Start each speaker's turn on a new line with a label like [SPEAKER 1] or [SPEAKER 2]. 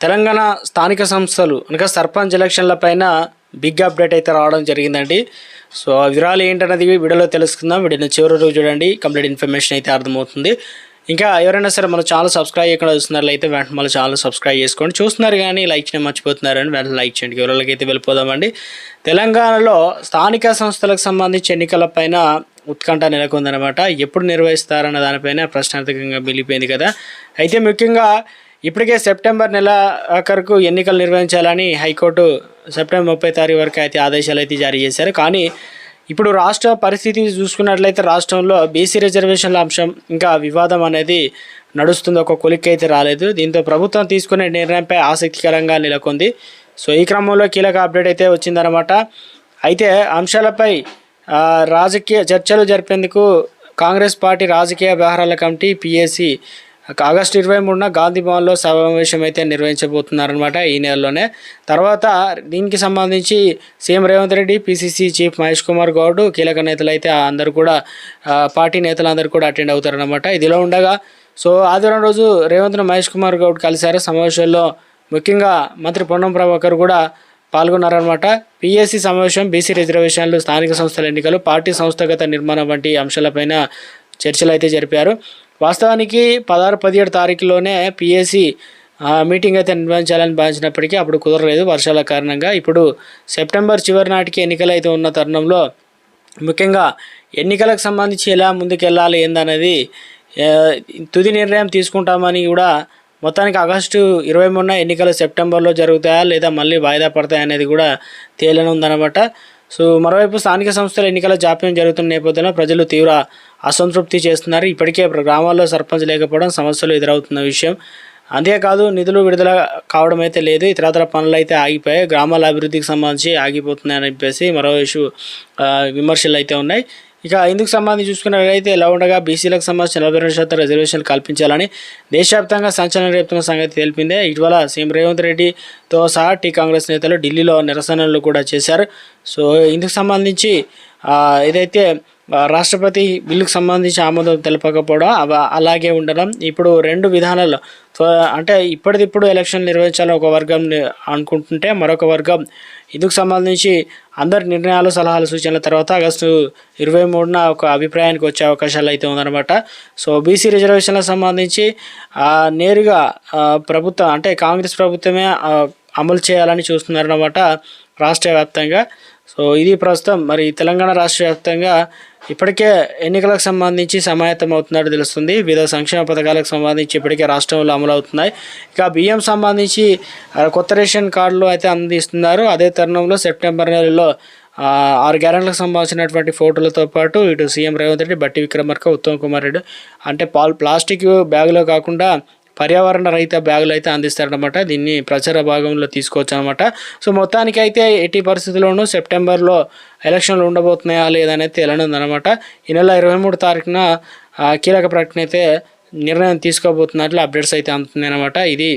[SPEAKER 1] తెలంగాణ స్థానిక సంస్థలు అనగా సర్పంచ్ ఎలక్షన్ల పైన బిగ్ అప్డేట్ అయితే రావడం జరిగిందండి. సో ఆ వివరాలు ఏంటన్నది వీడియోలో తెలుసుకుందాం. వీడియోని చివరి రోజు చూడండి, కంప్లీట్ ఇన్ఫర్మేషన్ అయితే అర్థమవుతుంది. ఇంకా ఎవరైనా సరే మన ఛానల్ సబ్స్క్రైబ్ చేయకుండా చూస్తున్నట్లయితే వెంటనే మన ఛానల్ సబ్స్క్రైబ్ చేసుకోండి. చూస్తున్నారు కానీ లైక్ చేయడం మర్చిపోతున్నారని వెంటనే లైక్ చేయండి. వివరాలకి అయితే వెళ్ళిపోదామండి. తెలంగాణలో స్థానిక సంస్థలకు సంబంధించి ఎన్నికలపైన ఉత్కంఠ నెలకొందనమాట. ఎప్పుడు నిర్వహిస్తారన్న దానిపైన ప్రశ్నార్థకంగా మిగిలిపోయింది కదా. అయితే ముఖ్యంగా ఇప్పటికే సెప్టెంబర్ నెల ఆఖరుకు ఎన్నికలు నిర్వహించాలని హైకోర్టు సెప్టెంబర్ 30 తారీఖు వరకు అయితే ఆదేశాలు అయితే జారీ చేశారు. కానీ ఇప్పుడు రాష్ట్ర పరిస్థితి చూసుకున్నట్లయితే రాష్ట్రంలో బీసీ రిజర్వేషన్ల అంశం ఇంకా వివాదం అనేది నడుస్తుంది. ఒక కొలిక్కి అయితే రాలేదు. దీంతో ప్రభుత్వం తీసుకునే నిర్ణయంపై ఆసక్తికరంగా నెలకొంది. సో ఈ క్రమంలో కీలక అప్డేట్ అయితే వచ్చిందనమాట. అయితే అంశాలపై రాజకీయ చర్చలు జరిపేందుకు కాంగ్రెస్ పార్టీ రాజకీయ వ్యవహారాల కమిటీ పిఎసి ఆగస్టు 23న గాంధీ భవన్లో సమావేశం అయితే నిర్వహించబోతున్నారనమాట ఈ నెలలోనే. తర్వాత దీనికి సంబంధించి CM Revanth Reddy, PCC chief Mahesh Kumar Goud, కీలక నేతలు అయితే అందరూ కూడా పార్టీ నేతలందరూ కూడా అటెండ్ అవుతారనమాట. ఇదిలో ఉండగా సో ఆదివారం రోజు రేవంత్ను మహేష్ కుమార్ గౌడ్ కలిశారు. సమావేశంలో ముఖ్యంగా మంత్రి పొన్నం ప్రభాకర్ కూడా పాల్గొన్నారనమాట. పిఎస్సి సమావేశం బీసీ రిజర్వేషన్లు, స్థానిక సంస్థల ఎన్నికలు, పార్టీ సంస్థాగత నిర్మాణం వంటి అంశాలపైన చర్చలు అయితే జరిపారు. వాస్తవానికి 16-17 తారీఖులోనే పిఎస్సి మీటింగ్ అయితే నిర్వహించాలని భావించినప్పటికీ అప్పుడు కుదరలేదు వర్షాల కారణంగా. ఇప్పుడు సెప్టెంబర్ చివరి నాటికి ఎన్నికలు అయితే ఉన్న తరుణంలో ముఖ్యంగా ఎన్నికలకు సంబంధించి ఎలా ముందుకెళ్ళాలి ఏందనేది తుది నిర్ణయం తీసుకుంటామని కూడా మొత్తానికి ఆగస్టు 23న ఎన్నికలు సెప్టెంబర్లో జరుగుతాయా లేదా మళ్ళీ వాయిదా పడతాయా అనేది కూడా తేలనుందనమాట. సో మరోవైపు స్థానిక సంస్థల ఎన్నికల జాప్యం జరుగుతున్న నేపథ్యంలో ప్రజలు తీవ్ర అసంతృప్తి చేస్తున్నారు. ఇప్పటికే గ్రామాల్లో సర్పంచ్ లేకపోవడం సమస్యలు ఎదురవుతున్న విషయం. అంతేకాదు నిధులు విడుదల కావడం అయితే లేదు. ఇతరతర పనులు అయితే ఆగిపోయాయి. గ్రామాల అభివృద్ధికి సంబంధించి ఆగిపోతున్నాయని చెప్పేసి మరో విమర్శలు అయితే ఉన్నాయి. ఇక ఇందుకు సంబంధించి చూసుకున్నట్లయితే ఎలా ఉండగా బీసీలకు సంబంధించి 42% రిజర్వేషన్లు కల్పించాలని దేశవ్యాప్తంగా సంచలనం రేపుతున్న సంగతి తెలిపిందే. ఇటీవల సీఎం రేవంత్ రెడ్డితో సహా కాంగ్రెస్ నేతలు ఢిల్లీలో నిరసనలు కూడా చేశారు. సో ఇందుకు సంబంధించి ఏదైతే రాష్ట్రపతి బిల్లుకు సంబంధించి ఆమోదం తెలపకపోవడం అలాగే ఉండడం, ఇప్పుడు రెండు విధానాలు అంటే ఇప్పటిదిప్పుడు ఎలక్షన్ నిర్వహించాలని ఒక వర్గం అనుకుంటుంటే మరొక వర్గం ఇందుకు సంబంధించి అందరి నిర్ణయాలు, సలహాలు, సూచనల తర్వాత ఆగస్టు 23న ఒక అభిప్రాయానికి వచ్చే అవకాశాలు అయితే ఉందన్నమాట. సో బీసీ రిజర్వేషన్లకు సంబంధించి నేరుగా ప్రభుత్వం అంటే కాంగ్రెస్ ప్రభుత్వమే అమలు చేయాలని చూస్తున్నారన్నమాట రాష్ట్ర వ్యాప్తంగా. సో ఇది ప్రస్తుతం మరి తెలంగాణ రాష్ట్ర వ్యాప్తంగా ఇప్పటికే ఎన్నికలకు సంబంధించి సమాయత్తం అవుతున్నట్టు తెలుస్తుంది. వివిధ సంక్షేమ పథకాలకు సంబంధించి ఇప్పటికే రాష్ట్రంలో అమలు అవుతున్నాయి. ఇక బియ్యం సంబంధించి కొత్త రేషన్ కార్డులు అయితే అందిస్తున్నారు. అదే తరుణంలో సెప్టెంబర్ నెలలో 6 గ్యారెంట్లకు సంబంధించినటువంటి ఫోటోలతో పాటు ఇటు సీఎం రేవంత్ రెడ్డి, బట్టి విక్రమార్క, ఉత్తమ్ కుమార్ రెడ్డి అంటే ప్లాస్టిక్ బ్యాగులో కాకుండా పర్యావరణ రహిత బ్యాగులు అయితే అందిస్తారనమాట. దీన్ని ప్రచార భాగంలో తీసుకోవచ్చు అనమాట. సో మొత్తానికి అయితే ఎట్టి పరిస్థితుల్లోనూ సెప్టెంబర్లో ఎలక్షన్లు ఉండబోతున్నాయా లేదనేది తేలనుందనమాట. ఈ నెల 23 తారీఖున కీలక ప్రకటన అయితే నిర్ణయం తీసుకోబోతున్నట్లు అప్డేట్స్ అయితే అందుతుంది అనమాట. ఇది